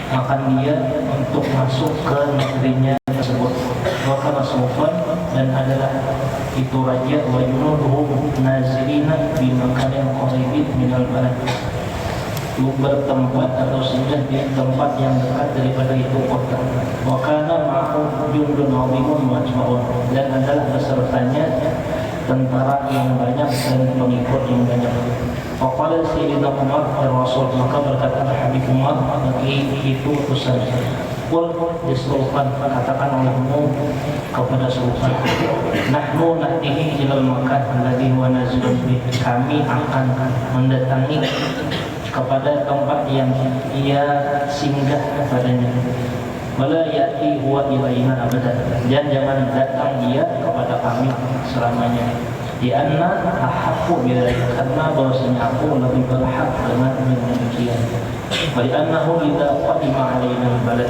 akan dia untuk masuk ke negerinya tersebut. Wakana sultan, dan adalah itu raja wa junuduhu nazilina bi makanin qaribin minal balad, bertempat atau sudah di tempat yang dekat daripada itu kota. Wa kana ma'ahu jundun 'azimun majma'un, dan adalah besertanya tentara yang banyak dan pengikut yang banyak. Faqala sayyidina Umar ar-Rasul, maka berkata Habib Umar bagi itu utusan, qul lis-sultan, katakan olehmu kepada sultan, nahnu nahdihi ilal makan alladhi huwa nazilun bih, kami akan mendatangi kepada tempat yang ia singgah kepadanya. Wala ya'ti huwa ilaina abadan, dan jangan datang dia kepada kami selamanya. Di anna ahaqqu bidzalika, karena bahwasanya aku lebih berhak dengan demikian. Wa annahu idza qadima alaina balad,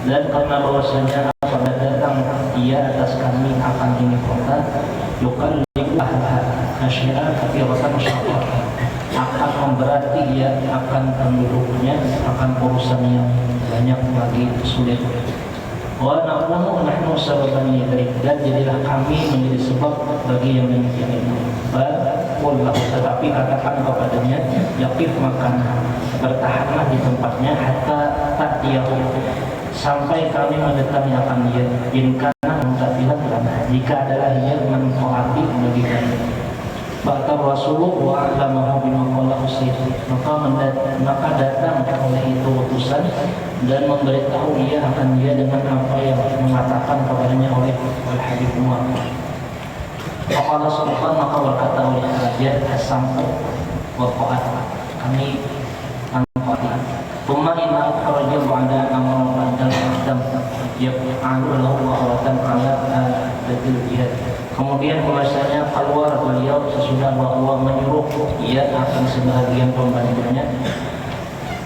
dan karena bahwasanya apabila datang dia atas kami akan ini kota, yukallifu ahliha asya'a katsiratan syaqqa, akan memberati dia akan penduduknya, akan urusan yang banyak lagi sulit. Wa naqulu nahnu sababan lidalik, dan jadilah kami menjadi sebab bagi yang demikian itu. Wallahu, tetapi katakan kepadanya, yaqif, makan, bertahanlah di tempatnya, hatta ta'tiyahu, sampai kami mendatangi akan dia, in kana mutafilan lana, jika adalah dia manfaati bagi kami. Bahkan Rasulullah wa'alamahu bimaqalahu sayyid, maka datang oleh itu utusan dan memberitahu dia akan dia dengan apa yang mengatakan kepadanya oleh Al-Habib Umar. Faqala sultan, maka berkata oleh raja, as-sam'u wa ta'at, kami manfaati. Thumma inna kharaja ba'da amra al-qadam yaf'alu lahu khawatan ala badil jihad. Kemudian bahwasanya keluar beliau sesudah bahwa menyuruh ia akan sebahagian pembantunya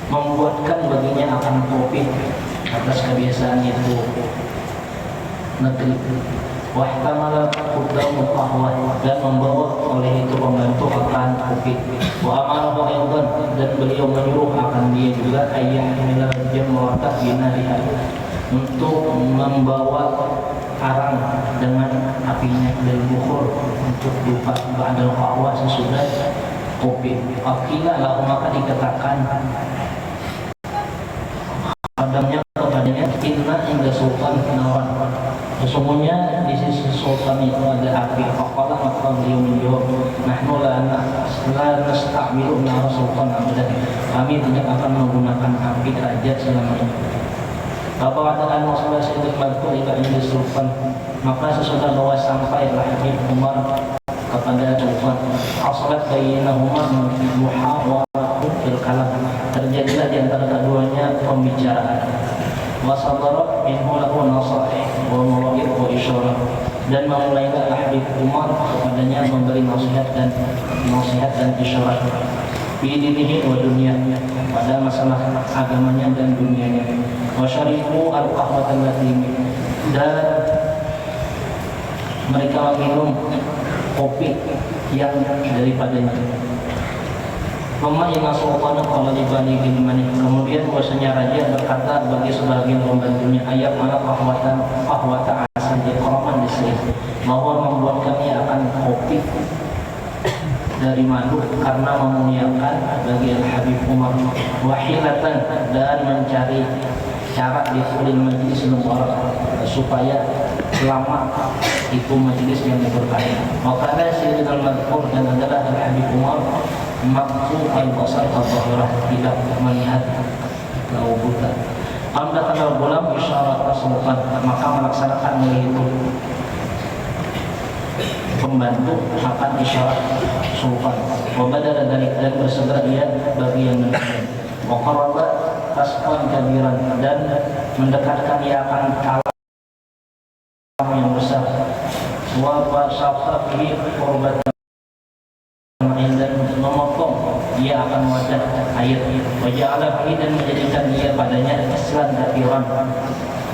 membuatkan baginya akan kopi atas kebiasaan itu negeri. Wahtamala quddamu qahwah, dan membawa oleh itu pembantu akan kopi. Wa amarahu aidan, dan beliau menyuruh akan dia juga ayah minal jamrata binariha, untuk membawa arang dengan apinya dari bukhur untuk dupa ba'dal qahwah, sesudah kopi. Akhirnya lalu maka dikatakan adamnya kepadanya, inna inda sultan nawan, sesungguhnya di sisi sultan itu ada api. Faqala, maka beliau menjawab, nahnu la nasta'milu nara sultan abadan, kami tidak akan menggunakan api raja selamanya. Bapak katakan masalah itu bantu jika ini sultan, maka sesudah bawa sampailah Habib Umar kepada sultan. Aslat bainahuma muhawaratu fil kalam, terjadilah di antara keduanya pembicaraan. Wasadara minhu lahu nasaih wa mawa'id wa isyarah, dan memulailah Habib Umar kepadanya memberi nasihat dan isyarat. Bidinihi wa dunia, pada masalah agamanya dan dunianya. Wa syarifu al-qahwatan allati, dan mereka minum kopi yang daripadanya. Mama inna sultana qala li bani gilmani. Kemudian bahwasanya raja berkata bagi sebagian pembantunya, ayat mana ahwata asan iqraman disini, bahwa membuat kami akan kopi dari madu karena memuliakan bagi Al-Habib Umar, wahilatan dan mencari cara di kulil majlis supaya selamat itu majlis yang diberkahi. Maka Sayyidina Al-Madhkur dan adalah Al-Habib Umar maksu al-basar al-zahirah, tidak melihat lau buta. Anda kenal bulan isyarat sultan, maka melaksanakan itu pembantu akan isyarat sultan. Wabadara dari dan bersegera ia bagi yang demikian. Waqaraba tasqan kabiran, dan mendekatkan ia akan kalam yang besar. Wa basafa fi qurbatan, dan memotong ia akan wadah ayat. Waja'ala fi, dan menjadikan dia padanya islan kabiran,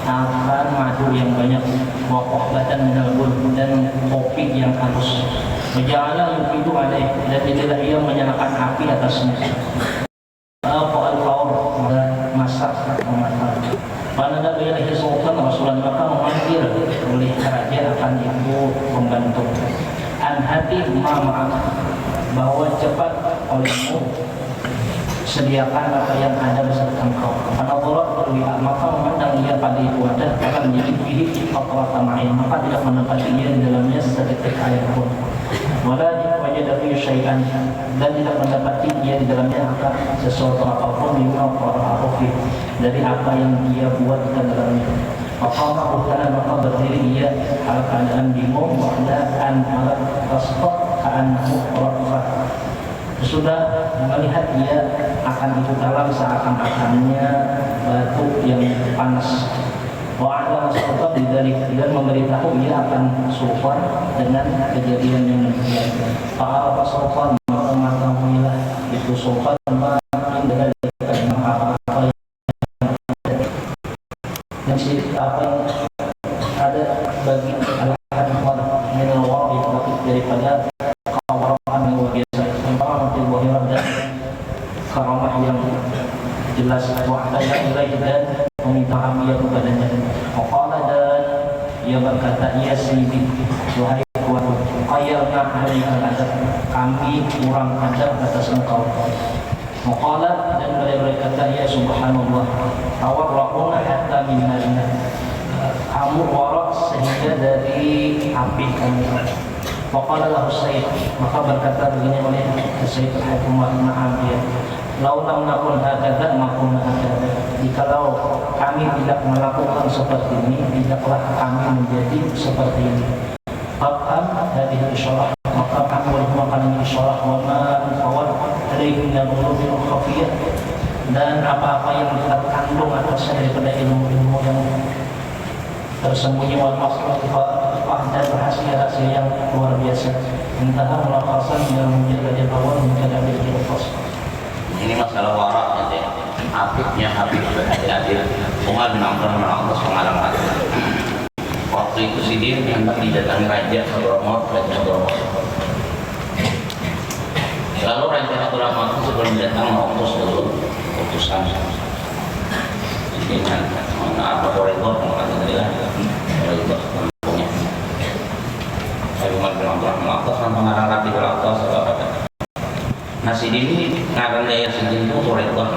akan madu yang banyak, wa qahbatan minal bun, dan kopi yang halus. Waja'ala yufidu alaih, dan jadilah ia menyalakan api atasnya. Al-Qawr, masak memasak. Pada dari sultan Rasulullah maka memanggil oleh raja akan ibu pembantu. An-hati ma'am, bahwa cepat olehmu sediakan apa yang ada beserta engkau. Pada Allah berwia, maka memandang ia pada itu ada akan menjadi pilih qatrata ma'in, maka tidak mendapati ia di dalamnya sedetik air pun. Wala wajada fi syai'an, dan tidak mendapati ia di dalamnya akan sesuatu apapun mimma qara'ahu fi, dari apa yang ia buat ke dalamnya. Maqama bukan, maka berdiri ia hal keadaan bingung, wa'adaan alat tasbah ka'annahu rafah. Sudah melihat ia akan itu dalam seakan-akannya batu yang panas. Wa'ala sultan didalik, dan memberitahu ia akan sultan dengan kejadian yang demikian. Fa'arafa sultan, maka mengetahuilah itu sultan makin dari apa yang ada bagi al-hadwan minal wa'id, daripada kawaran yang biasa, kawaran wahirah dan karamah yang jelas. Wa'adaya ilaih, dan meminta hamiah kepadanya. Waqala, dan ia berkata, ya sayyidi, wahai tuanku, qayyalna alaika al-adab, kami kurang adab atas engkau. Waqala, dan beliau berkata, ya subhanallah, tawarra'una hatta min narina, kamu warak sehingga dari api kamu. Waqala lahu sayyid, maka berkata begini oleh Sayyid Al-Hakim Ma'am, ya lau lam nakun hakadha makun hakadha, jikalau kami tidak melakukan seperti ini, tidaklah kami menjadi seperti ini. Faqam hadhihi isyarah, maka kami melakukan isyarah wa ma fawad alaihi min al-ulumil khafiyah, dan apa-apa yang terkandung atasnya daripada ilmu-ilmu yang tersembunyi, wal maslahah, dan rahasia-rahasia yang luar biasa. Entah melafasan yang menjadi awal menjadi al-fas. Ini masalah waraknya deh, Habibnya Habib Hadir Umar bin Abdul Aziz pengalaman. Waktu itu Sidin hendak didatangi Raja Hadramawt. Lalu Raja Hadramawt sebelum datang mengutus dulu utusan. Sidin apa koridor mengatakan koridor punya. Umar bin Abdul Aziz mengarang rapi belatas apa. Nasi ini ngaran daya Sidin itu koridor.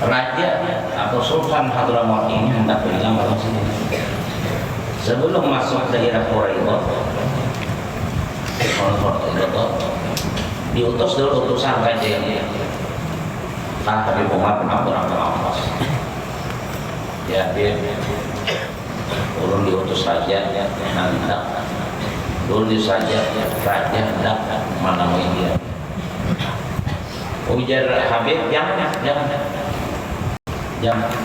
Raja atau Sultan Hadramawt ini hendak bilang kalau Sidin sebelum masuk daerah koridor diutus dulu utusan raja yang Habib Umar bin Abdul Aziz. Ya, dia turun diutus raja hendak dulu saja raja hendak menemui dia. Ujar Habib, jangan,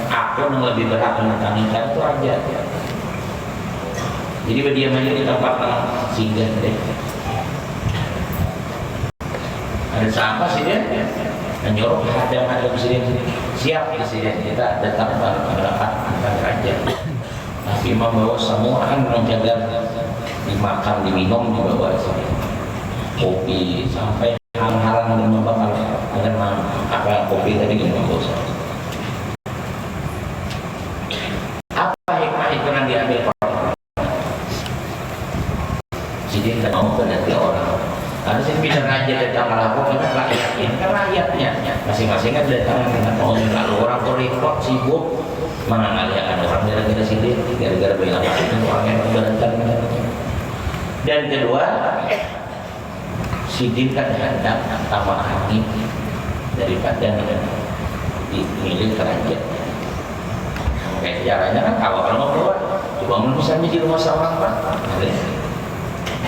aku yang lebih berhak menentangkan itu raja. Jadi berdiam aja di tempat singgah deh. Ada siapa sih dia? Menyuruh hadam presiden, siap presiden kita datang pada raja. Tapi membawa semua kan menjaga dimakan, diminum, dibawa sini kopi sampai menghalang dan membakar dengan apa kopi tadi kan nggak usah. Apa hikmah itu yang diambil orang? Jadi tidak mau berarti orang. Karena saya pindah raja datang melakukan rakyatnya, kan rakyatnya masing-masing kan datang dengan mau lalu orang tuh repot sibuk mengalihkan orang gara-gara sini, gara-gara banyak orang yang keberatan. Dan kedua, sidin kan hendak tambah angin daripada milik kerajaan. Kayak caranya kan kalau mau keluar, coba misalnya di rumah seorang pak,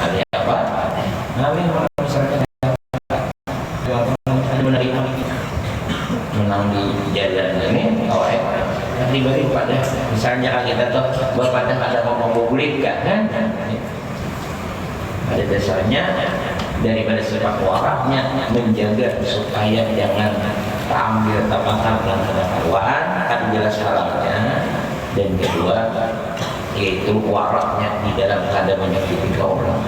ada apa? Ngalih misalnya ada menerima menang di jalan ini, awal diberi pada misalnya kita tuh berpada ada ngomong publik kan? Ada dasarnya daripada sepak warahnya menjaga supaya jangan tampil tapakan dan kedakwaan kan jelas halangnya. Dan kedua yaitu waraknya di dalam keadaan menyakiti orang.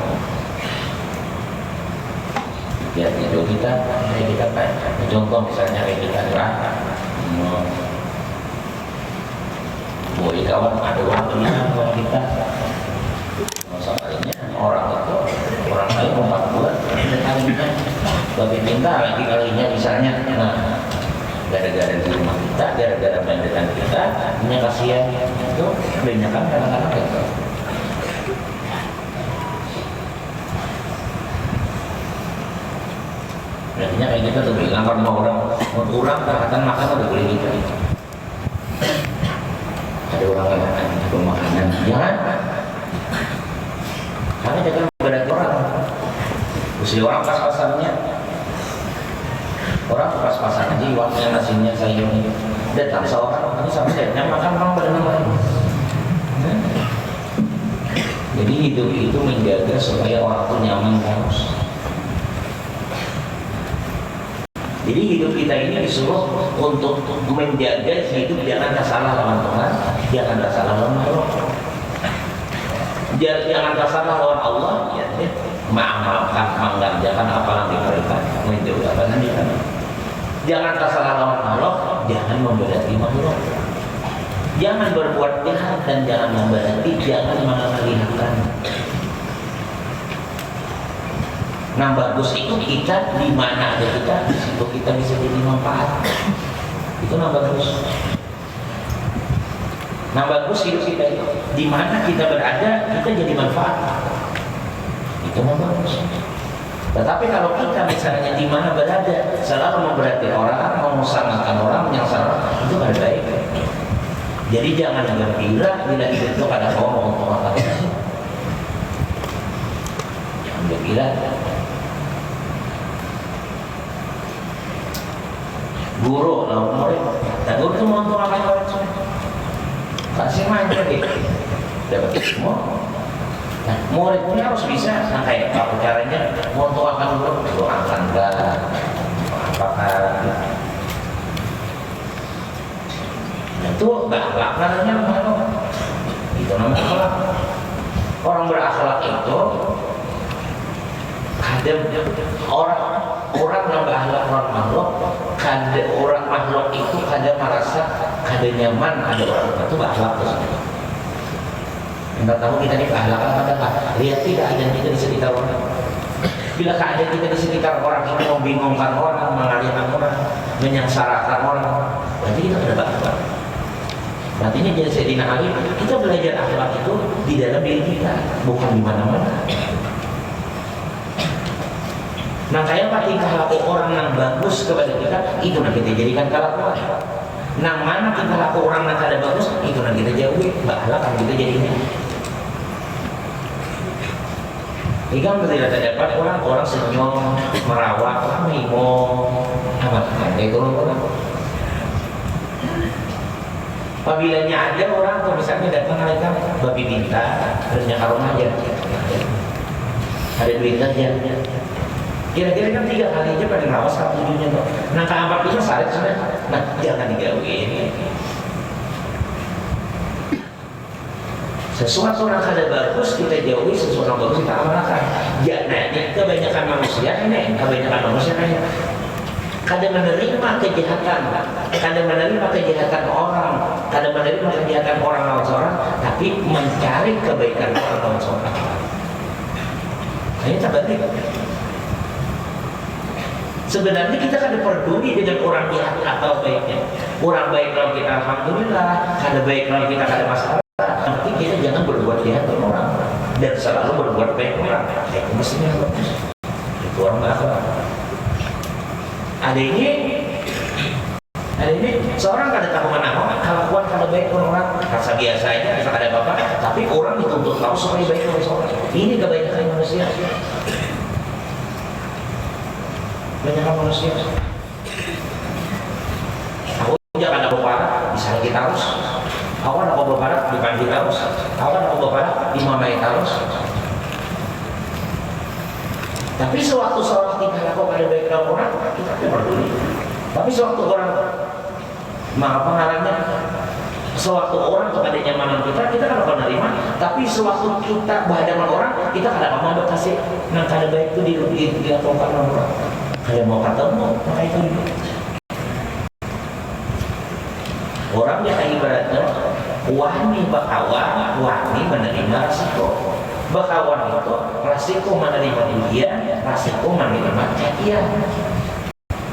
Ya itu kita contoh misalnya kita boleh kawan ada waktunya kalau kita masalahnya orang itu orang lain 4 bulan kalinya lebih minta lagi kalinya misalnya gara-gara di rumah kita gara-gara pendidikan kita punya kasihan itu kebanyakan kadang-kadang itu artinya kayak kita tuh bilang kalau mau kurang terhadap makan udah boleh gitu. Ada orang yang untuk makanan jangan karena jangan berat orang usia orang pas-pasannya orang pas-pasan aja waktunya nasinya sayurnya datang seorang ini sampai dia makan orang pada lain. Jadi hidup itu menjaga supaya orang itu nyaman terus. Jadi hidup kita ini disuruh untuk menjaga hidup jangan ada salah lawan Tuhan, jangan ada salah lawan Allah. Jangan ada salah lawan Allah, ya, mengamalkan, mengerjakan apa yang diberikan, menjauhi apa yang diberikan. Jangan ada salah lawan Allah, jangan memberati makhluk. Jangan berbuat jahat dan jangan memberati, jangan mengalihkan. Nah bagus itu kita di mana ada kita di situ kita bisa jadi manfaat. Itu nah bagus. Nah bagus hidup kita itu di mana kita berada kita jadi manfaat. Itu nah bagus. Tetapi kalau kita misalnya di mana berada selalu memberati orang, memusnahkan orang yang salah itu tidak baik. Jadi jangan gembira bila hidup itu ada orang untuk makan. Jangan gembira. Guru lawan murid, dan guru itu mau untuk apa yang kasih manja gitu, dapat semua. Nah murid punya harus bisa, nah kayak apa caranya mau untuk akan guru, doakan enggak, apakah itu berakhlak namanya itu namanya akhlak. Orang berakhlak itu ada orang yang berakhlak orang makhluk, ada orang makhluk itu kadang merasa kadang nyaman, ada orang itu berakhlak terus. Kita tahu kita ini berakhlak apa? Lihat tidak ada kita di sekitar orang. Bila keadaan kita di sekitar orang ini membingungkan orang, mengalihkan orang, menyengsarakan orang, berarti kita sudah berakhlak. Artinya jadi Sayyidina Ali, kita belajar akhlak itu di dalam diri kita, bukan di mana-mana. Nah kayak apa tingkah laku orang yang bagus kepada kita, itu yang kita jadikan kelakuan. Nah mana tingkah laku orang yang kada bagus, itu yang kita jauhi, bakal kan kita jadinya. Ikan ketika terdapat orang senyum, merawat, mimo, apa itu orang. Apabila ada orang tuh misalnya datang mereka babi minta, terusnya karung aja, ada duit aja. Kira-kira kan 3 kali aja pada ngawas satu tujuhnya tuh. Nah keempat itu salit sudah. Nah jangan digauin. Sesuatu yang kada bagus kita jauhi, sesuatu yang bagus kita amalkan. Ya, nah ini kebanyakan manusia kada menerima kejahatan, kada menerima kejahatan orang, kada menerima kejahatan orang lawan seorang, tapi mencari kebaikan orang lawan seorang. Ini terbalik. Sebenarnya kita kada peduli dengan orang jahat atau baiknya. Orang baik kalau kita alhamdulillah, kada baik kalau kita kada masalah. Tapi kita jangan berbuat jahat ke orang dan selalu berbuat baik orang. Itu mestinya bagus. Itu orang berakhlak. Ada ini seorang kada tahu mana kelakuan kada baik orang, rasa biasa aja, rasa kada apa-apa, tapi orang dituntut tahu supaya baik oleh seorang. Ini kebanyakan manusia. Banyak manusia. Aku jangan aku parah, misalnya kita harus. Aku nak aku berparah, bukan kita harus. Aku nak aku berparah, imamai harus. Tapi sewaktu seorang kita lakukan pada baik orang, kita tidak peduli. Tapi sewaktu orang, maka pengarangnya, sewaktu orang kepada nyamanan kita kan akan menerima. Tapi sewaktu kita berhadapan orang, kita kadang mau kasih nang kada baik itu dilakukan orang. Kalau mau ketemu, maka itu orang yang ibaratnya wani bakawan, wani menerima resiko. Bakawan itu resiko menerima ujian, resiko menerima cacian.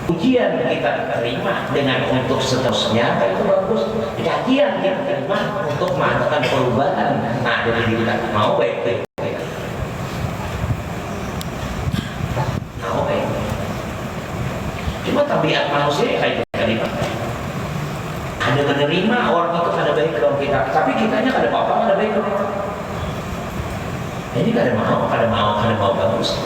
Ujian kita terima dengan untuk seterusnya, itu bagus. Cacian kita terima untuk melakukan perubahan. Nah, jadi kita mau baik-baik. Mau baik. Cuma tabiat manusia kayak tadi Pak. Ada menerima orang itu kada baik kalau kita, tapi kitanya kada apa-apa, kada baik kalau orang. Ini kada mau bagus.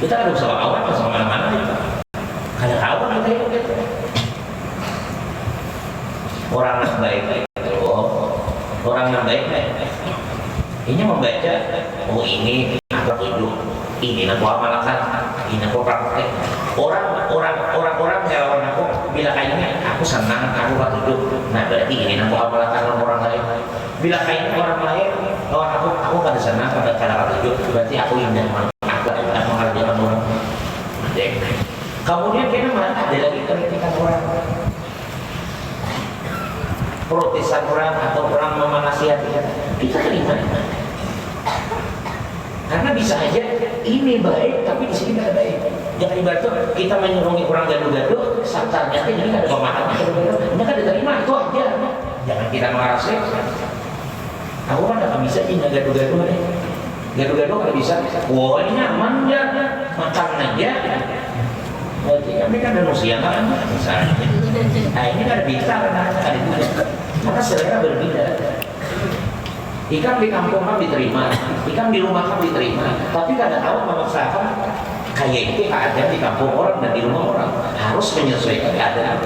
Kita kada usah awal sama mana-mana juga. Kada kawan kita itu gitu. Orang yang baik-baik orang yang baik-baik. Ini membaca, oh ini aku hidup, ini aku amalkan, ini aku praktek. Orang hewan aku bila kayaknya aku senang, aku gak hidup. Nah berarti ini aku amalkan orang lain. Bila kayaknya orang lain, aku kada senang, kada hidup. Berarti aku indah mengerjakan orang. Kemudian kita malah ada lagi kritikan orang, protesan orang atau orang menasihati kita terima. Karena bisa aja ini baik, tapi di sini tidak baik. Jangan ibarat kita menyerungi orang gaduh-gaduh, santarnya ini ada pemahaman gaduh-gaduh. Ini kan diterima itu aja. Jangan kita marah sih. Aku kan tidak bisa ini gaduh-gaduh nih. Gaduh-gaduh kalau bisa. Wah ini aman ya, makan aja. Berarti kami kan manusia kan, misalnya. Nah ini kan ada bintang kan ada juga. Maka selera berbeda. Ikan di kampung kan diterima, ikan di rumah kan diterima, tapi kadang tahu memaksakan kayak itu keadaan di kampung orang dan di rumah orang harus menyesuaikan keadaan.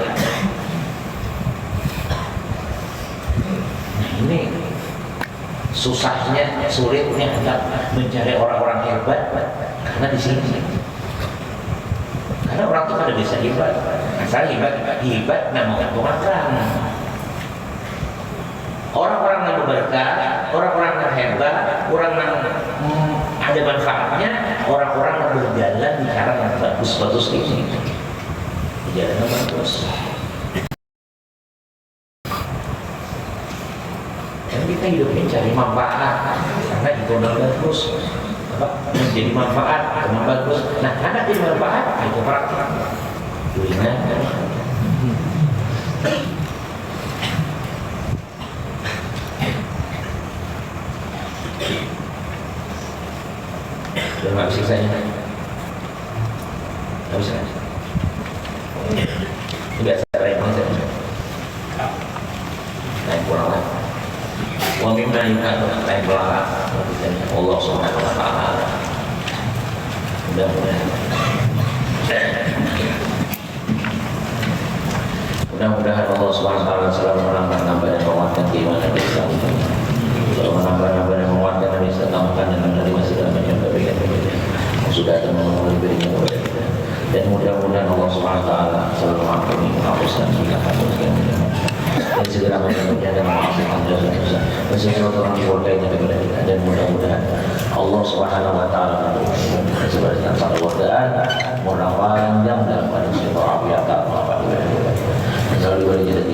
Nah ini susahnya, sulitnya mencari orang-orang hebat karena di sini. Karena orang itu kada bisa hebat, asal hebat nama gantungan. Orang-orang yang berberkah, orang-orang yang hebat, orang yang ada manfaatnya, orang-orang yang berjalan di cara yang bagus-bagus ini. Jalan yang bagus. Dan kita hidupnya cari manfaat, karena itu udah bagus. Menjadi manfaat, karena bagus. Nah, karena jadi manfaat, itu praktik. Dunia. Udah nggak bisa saya nggak bisa biasa remang saja naik pulang lah wa mimma yukadu naik pulang Allah subhanahu wa ta'ala mudah-mudahan Allah subhanahu wa ta'ala selalu menambah dan menguatkan keimanan kita selalu menambah dan menguatkan dan diselamatkan dan menerima segala macam kebaikan sudah ada memberinya kepada kita dan mudah-mudahan Allah SWT selalu mengampuni menghapuskan segala hal dan segala macam kejahatan sesuatu yang diwargainya kepada kita, dan mudah-mudahan Allah Subhanahu wa taala sebaliknya pada wargaan umur panjang dan pada sifat afiat apa. Misalnya diberi jadi